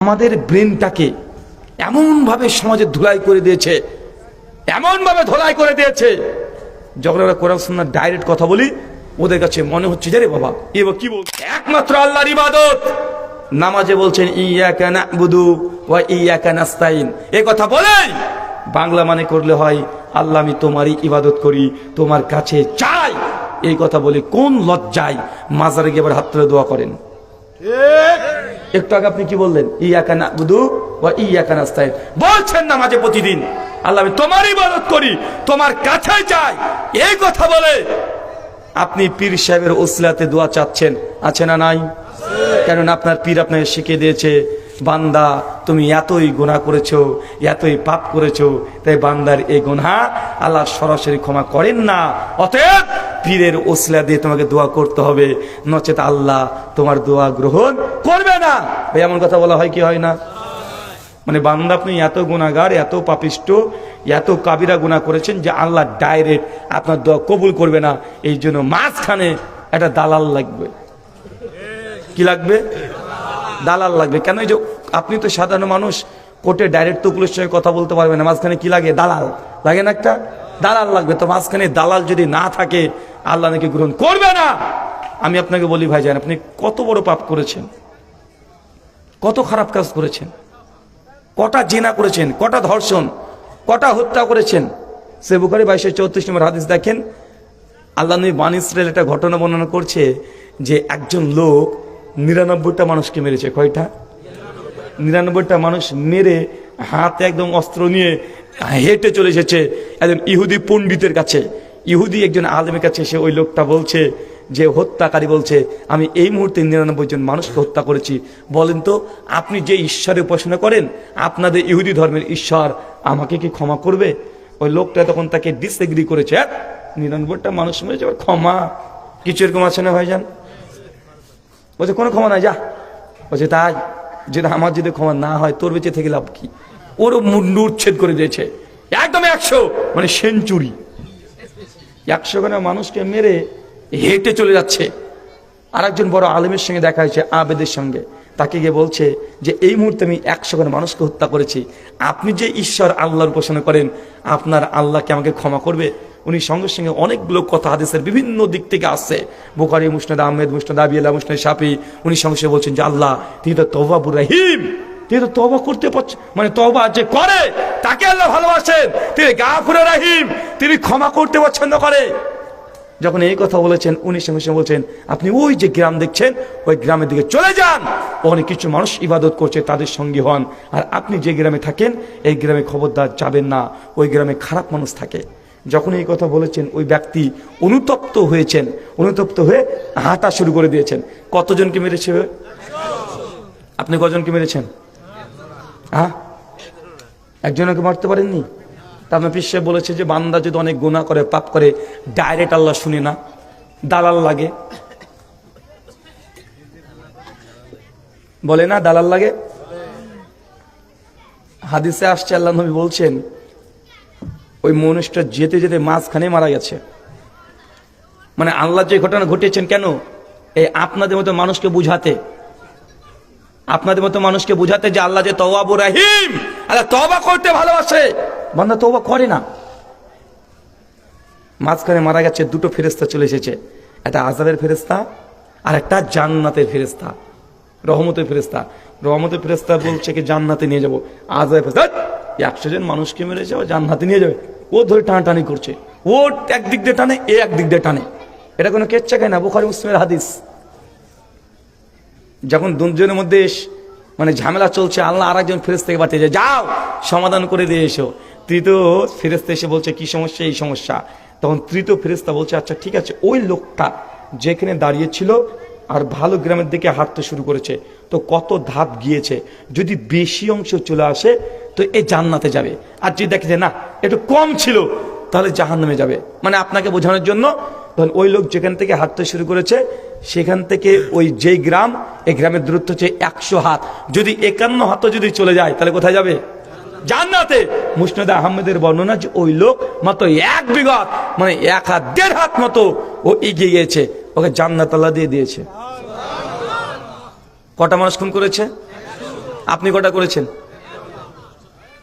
আমাদের ব্রেনটাকে এমন ভাবে সমাজে ধুলাই করে দিয়েছে, এমন ভাবে ধুলাই করে দিয়েছে, যখন আমরা কোরআন সুন্নাহ ডাইরেক্ট কথা বলি ওদের কাছে মনে হচ্ছে যে রে বাবা এবার কি বলছে, একমাত্র আল্লাহর ইবাদত। নামাজে বলছেন ইয়াকা না'বুদু ওয়া ইয়াকা নাস্তাইন, এই কথা বলে বাংলা মানে করলে হয় আল্লাহ আমি তোমারই ইবাদত করি, তোমার কাছে চাই। এই কথা বলে কোন লজ্জায় মাজারে গিয়ে আবার হাত তুলে দোয়া করেন। একটু আগে আপনি কি বললেন? ইয়াকা না'বুদু ওয়া ইয়াকা নাস্তাইন বলছেন নামাজে প্রতিদিন আল্লাহ আমি তোমার ইবাদত করি, তোমার কাছে চাই। এই কথা বলে আপনি পীর সাহেবের ওসিলাতে দোয়া চাচ্ছেন, আছে না নাই? কারণ আপনার পীর আপনাকে শিখিয়ে দিয়েছে বান্দা তুমি এতই গুনাহ করেছো, এতই পাপ করেছো, তাই বান্দার এই গুনাহ আল্লাহ সরাসরি ক্ষমা করেন না, অতএব পীরের ওসিলা দিয়ে তোমাকে দোয়া করতে হবে, নচেত আল্লাহ তোমার দোয়া গ্রহণ করবে না। ভাই এমন কথা বলা হয় কি হয় না? মানে বান্দা আপনি এত গুনাহগার, এত পাপিষ্ট, এত কাবিরা গুনাহ করেছেন যে আল্লাহ ডাইরেক্ট আপনার দোয়া কবুল করবে না। এই জন্য মাঝখানে একটা দালাল লাগবে। কি লাগবে? দালাল লাগবে। কেন? এই যে আপনি তো সাধারণ মানুষ, কোর্টে ডাইরেক্ট তো পুলিশের সঙ্গে কথা বলতে পারবেন না, মাঝখানে কি লাগে? দালাল লাগে না? একটা দালাল লাগবে। তো মাঝখানে দালাল যদি না থাকে আল্লাহ নাকি গ্রহণ করবে না। আমি আপনাকে বলি ভাইজান, আপনি কত বড় পাপ করেছেন, কত খারাপ কাজ করেছেন, কটা জিনা করেছেন, কটা ধর্ষণ, কটা হত্যা করেছেন। সে বুখারী 2234 নম্বর হাদিস দেখেন, আল্লাহ নবী বনী ইসরাইল একটা ঘটনা বর্ণনা করছে যে একজন লোক 99টা মানুষকে মেরেছে। কয়টা? 99টা মানুষ মেরে হাতে একদম অস্ত্র নিয়ে হেঁটে চলে এসেছে একজন ইহুদি পণ্ডিতের কাছে। ইহুদি একজন আলেমের কাছে এসে ওই লোকটা বলছে যে হত্যাকারী বলছে আমি এই মুহূর্তে 99 জন মানুষকে হত্যা করেছি, বলেন তো আপনি যে ঈশ্বরের উপাসনা করেন, আপনাদের ইহুদি ধর্মের ঈশ্বর আমাকে কি ক্ষমা করবে? ওই লোকটা তখন তাকে ডিসএগ্রি করেছে, 99টা মানুষ মেরেছে, ক্ষমা কিছু এরকম আছে না ভাইজান? বলছে কোনো ক্ষমা নাই, যা। বলছে তাই যেটা আমার যদি ক্ষমা না হয় তোর বেঁচে থেকে লাভ কি? ওরও মুন্ডু উচ্ছেদ করে দিয়েছে একদম 100, মানে সেঞ্চুরি। 100 খানা মানুষকে মেরে হেঁটে চলে যাচ্ছে। আর একজন বড় আলেমের সঙ্গে দেখা হয়েছে, আবেদের সঙ্গে। তাকে গিয়ে বলছে যে এই মুহূর্তে আমি 100 খানা মানুষকে হত্যা করেছি, আপনি যে ঈশ্বর আল্লাহর উপাসনা করেন আপনার আল্লাহকে আমাকে ক্ষমা করবে? উনি সঙ্গে সঙ্গে অনেকগুলো কথা হাদিসের বিভিন্ন দিক থেকে আসছে, বুখারী, মুসনাদ আহমেদ, মুসনাদ আবি আল্লাহ, মুসনাদ শাফি। উনি সঙ্গে সঙ্গে বলছেন যে আল্লাহ তিনি তো তওবাবুর রহিম, তিনি তো তওবা করতে পারছেন, মানে তওবা যে করে তাকে আল্লাহ ভালোবাসেন, তিনি গাফুর রহিম, তিনি ক্ষমা করতে পছন্দ করে। যখন এই কথা বলেছেন উনি সঙ্গে সঙ্গে বলছেন আপনি ওই যে গ্রাম দেখছেন ওই গ্রামের দিকে চলে যান, অনেক কিছু মানুষ ইবাদত করছে, তাদের সঙ্গী হন। আর আপনি যে গ্রামে থাকেন এই গ্রামে খবরদার যাবেন না, ওই গ্রামে খারাপ মানুষ থাকে। যখন এই কথা বলেছেন ওই ব্যক্তি অনুতপ্ত হয়েছেন, অনুতপ্ত হয়ে হাঁটা শুরু করে দিয়েছেন। কতজনকে মেরেছে? আপনি কজনকে মেরেছেন? হ্যাঁ, একজনকে মারতে পারেননি? তা আপনার পীর সাহেব বলেছে যে বান্দা যদি অনেক গুনাহ করে, পাপ করে, ডাইরেক্ট আল্লাহ শুনে না, দালাল লাগে। বলে না দালাল লাগে? হাদিসে আসছে আল্লাহ নবী বলছেন ওই মানুষটা যেতে যেতে মাঝখানে মারা গেছে। মানে আল্লাহ যে ঘটনা ঘটিয়েছেন কেন? এই আপনাদের মতো মানুষকে বুঝাতে, আপনাদের মতো মানুষকে বুঝাতে যে আল্লাহ যে তওয়াবুর রহিম, আল্লাহ তওবা করতে ভালোবাসে, বান্দা তওবা করে না। মাঝখানে মারা গেছে, দুটো ফেরেশতা চলে এসেছে, একটা আযাবের ফেরেশতা আর একটা জান্নাতের ফেরেশতা, রহমতের ফেরেশতা। রহমতের ফেরেশতা বলছে কি জান্নাতে নিয়ে যাবো, আযাবের ফেরেশতা 100 জন মানুষকে মেরে যাও জান্নাতে নিয়ে যাবে, ও ধরে টানাটানি করছে, ও একদিক দিয়ে টানে, এ একদিক দিয়ে টানে। এটা কোনো কেচ্ছা খায় না, বুখারী মুসলিমের হাদিস। যখন দুজনের মধ্যে মানে ঝামেলা চলছে, আল্লাহ আর একজন ফেরেশতাকে পাঠিয়ে যায়, যাও সমাধান করে দিয়ে এসো। তৃতীয় ফেরেশতা এসে বলছে কি সমস্যা? এই সমস্যা। তখন তৃতীয় ফেরেশতা বলছে আচ্ছা ঠিক আছে, ওই লোকটা যেখানে দাঁড়িয়ে ছিল আর ভালো গ্রামের দিকে হাঁটতে শুরু করেছে, তো কত ধাপ গিয়েছে, যদি বেশি অংশ চলে আসে তো এই জান্নাতে যাবে, আর যদি দেখে যে না একটু কম ছিল তাহলে জাহান্নামে যাবে। মানে আপনাকে বোঝানোর জন্য তখন ওই লোক যেখান থেকে হাঁটতে শুরু করেছে সেখান থেকে ওই যেই গ্রাম, এই গ্রামের দূরত্ব হচ্ছে 100 হাত, যদি 51 হাতও যদি চলে যায় তাহলে কোথায় যাবে? জান্নাতে। মুসনাদ আহমেদের বর্ণনা যে ওই লোক মাত্র 1 বিঘত, মানে 1 হাত 1.5 হাত মতো ও এগিয়ে গিয়েছে, ওকে জান্নাত আল্লাহ দিয়ে দিয়েছে। কটা মানুষ খুন করেছে? আপনি কটা করেছেন?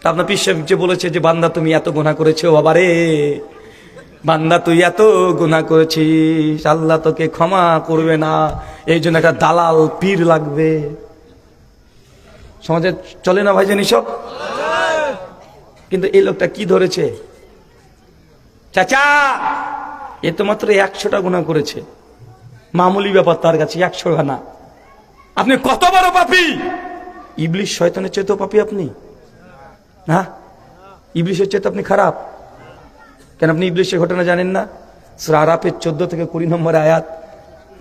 তা আপনার পিসা যে বলেছে যে বান্দা তুমি এত গুনাহ করেছো, বাবা রে বান্দা তুই এত গুনাহ করেছিস, আল্লাহ তোকে ক্ষমা করবে না, এই জন্য একটা দালাল পীর লাগবে। সমাজে চলে না ভাইজান এসব? কিন্তু এই লোকটা কি ধরেছে? চাচা এ তো মাত্র 100টা গুনাহ করেছে, মামুলি ব্যাপার তার কাছে 100 না। আপনি কত বড় পাপী! ইবলিশ শয়তানের চেয়ে তো পাপী আপনি না? ইবলিশের চেয়ে তো আপনি খারাপ। কেন আপনি ইবলিশের ঘটনা জানেন না? সূরা আরাফের 14 থেকে 20 নম্বর আয়াত,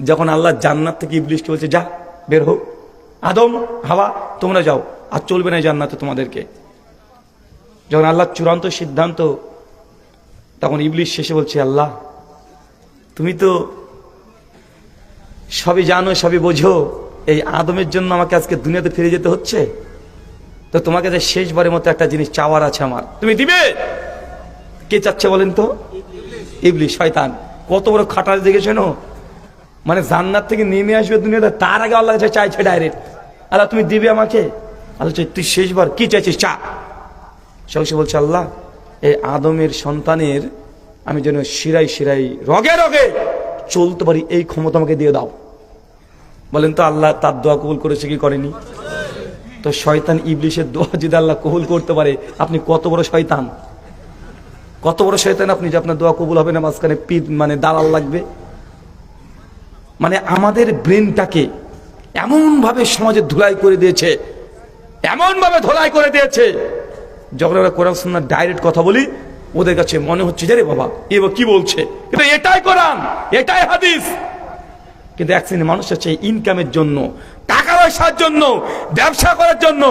যখন আল্লাহ জান্নাত থেকে ইবলিশকে বলছে যা বের হো, আদম হাওয়া তোমরা যাও, আর চলবে না জান্নাতে তোমাদেরকে। যখন আল্লাহ চূড়ান্ত সিদ্ধান্ত, তখন ইবলিশ শেষে বলছে আল্লাহ তুমি তো সবই জানো সবই বোঝো, এই আদমের জন্য আমাকে আজকে দুনিয়াতে ফিরে যেতে হচ্ছে, তো তোমাকে যে শেষবারের মতো একটা জিনিস চাওয়ার আছে আমার, তুমি দিবে? কে চাচ্ছে বলেন তো? ইবলিশ শয়তান। কত বড় খাটার দেখেছেন? মানে জান্নাত থেকে নেমে আসবে দুনিয়াতে, তার আগে আল্লাহ কাছে চাইছে ডাইরেক্ট, আল্লাহ তুমি দিবে আমাকে? আল্লাহ তুই শেষবার কি চাইছিস চা। সে বলছে আল্লাহ এই আদমের সন্তানের আমি যেন শিরাই শিরাই রগে রগে চলতে পারি, এই ক্ষমতা আমাকে দিয়ে দাও। বলেন তো আল্লাহ তার দোয়া কবুল করেছে কি করেনি? তো শয়তান ইবলিশের দোয়া যদি আল্লাহ কবুল করতে পারে, আপনি কত বড় শয়তান, কত বড় শয়তান আপনি যে আপনার দোয়া কবুল হবে না, মাঝখানে পীর মানে দালাল লাগবে। মানে আমাদের ব্রেনটাকে এমন ভাবে সমাজে ধুলাই করে দিয়েছে, এমন ভাবে ধোলাই করে দিয়েছে, যখন আমরা কোরআন সুন্নাহ ডাইরেক্ট কথা বলি ওদের কাছে মনে হচ্ছে যে রে বাবা এবার কি বলছে, কিন্তু এটাই কোরআন, এটাই হাদিস। কিন্তু এক শ্রেণীর মানুষ আছে ইনকামের জন্য, টাকা পয়সার জন্য, ব্যবসা করার জন্য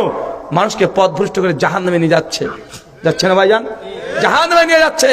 মানুষকে পথভ্রষ্ট করে জাহান্নামে নিয়ে যাচ্ছে, যাচ্ছে না ভাইজান? জাহান্নামে নিয়ে যাচ্ছে।